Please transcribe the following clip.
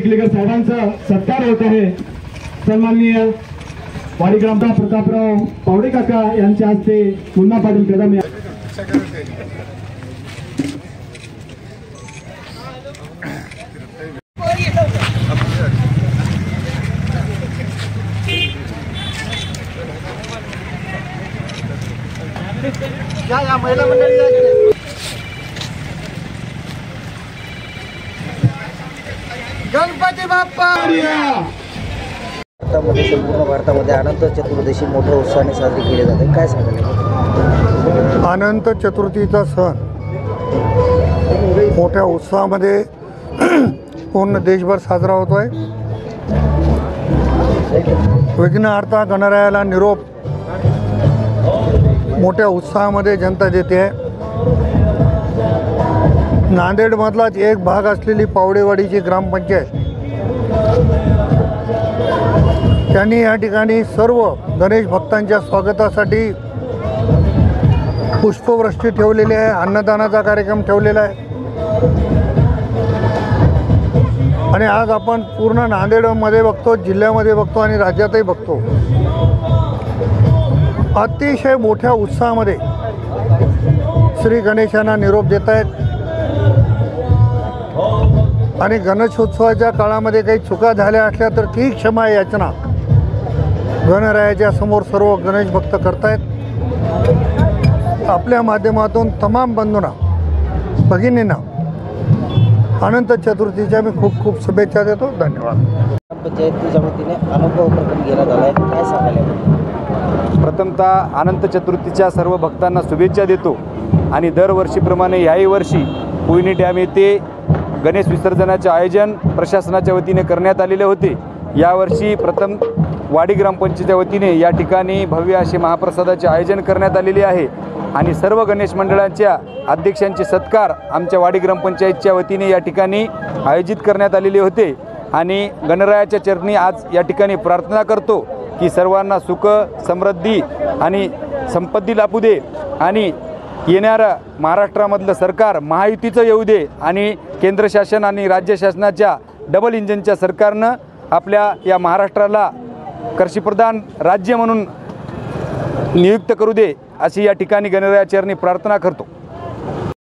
चिखलीकर साहेबांचा सत्कार होत आहे। सन्माननीय वाडी ग्रामपंचायत प्रतापराव पावडे काका यांच्या हस्ते मुन्ना पाटील कदम या महिला मंडळी गणपती बाप्पा। भारतामध्ये संपूर्ण भारतामध्ये अनंत चतुर्दशी मोठ्या उत्साहाने साजरी केली जाते, काय सांगाल? अनंत चतुर्थीचा सण मोठ्या उत्साहामध्ये पूर्ण देशभर साजरा होतो आहे। विघ्नहर्ता गणरायाला निरोप मोठ्या उत्साहामध्ये जनता देते आहे। नांदेडमधलाच एक भाग असलेली पावडेवाडीची ग्रामपंचायत त्यांनी या ठिकाणी सर्व गणेश भक्तांच्या स्वागतासाठी पुष्पवृष्टी ठेवलेली आहे, अन्नदानाचा कार्यक्रम ठेवलेला आहे। आणि आज आपण पूर्ण नांदेडमध्ये बघतो, जिल्ह्यामध्ये बघतो आणि राज्यातही बघतो, अतिशय मोठ्या उत्साहामध्ये श्री गणेशांना निरोप देत आहेत। आणि गणेशोत्सवाच्या काळामध्ये काही चुका झाल्या असल्या तर ती क्षमा याचना गणरायाच्या समोर सर्व गणेश भक्त करतायत। आपल्या माध्यमातून तमाम बंधूंना भगिनींना अनंत चतुर्थीच्या मी खूप खूप शुभेच्छा देतो। धन्यवाद। पंचायतीच्या वतीने अनोखा उपक्रम केला झाला आहे, काय सांगाल? प्रथमतः अनंत चतुर्थीच्या सर्व भक्तांना शुभेच्छा देतो आणि दरवर्षीप्रमाणे याही वर्षी कोयनी डॅम येथे गणेश विसर्जनाचे आयोजन प्रशासनाच्या वतीने करण्यात आलेले होते। यावर्षी प्रथम वाडी ग्रामपंचायतीच्या वतीने या ठिकाणी भव्य असे महाप्रसादाचे आयोजन करण्यात आलेले आहे आणि सर्व गणेश मंडळांच्या अध्यक्षांचे सत्कार आमच्या वाडी ग्रामपंचायतच्या वतीने या ठिकाणी आयोजित करण्यात आलेले होते। आणि गणरायाच्या चरणी आज या ठिकाणी प्रार्थना करतो की सर्वांना सुख समृद्धी आणि संपत्ती लाभू दे आणि येणारं महाराष्ट्रामधलं सरकार महायुतीचं येऊ दे आणि केंद्र शासन आणि राज्य शासनाच्या डबल इंजिनच्या सरकारनं आपल्या या महाराष्ट्राला कृषीप्रधान राज्य म्हणून नियुक्त करू दे अशी या ठिकाणी गणरायाच्या चरणी प्रार्थना करतो।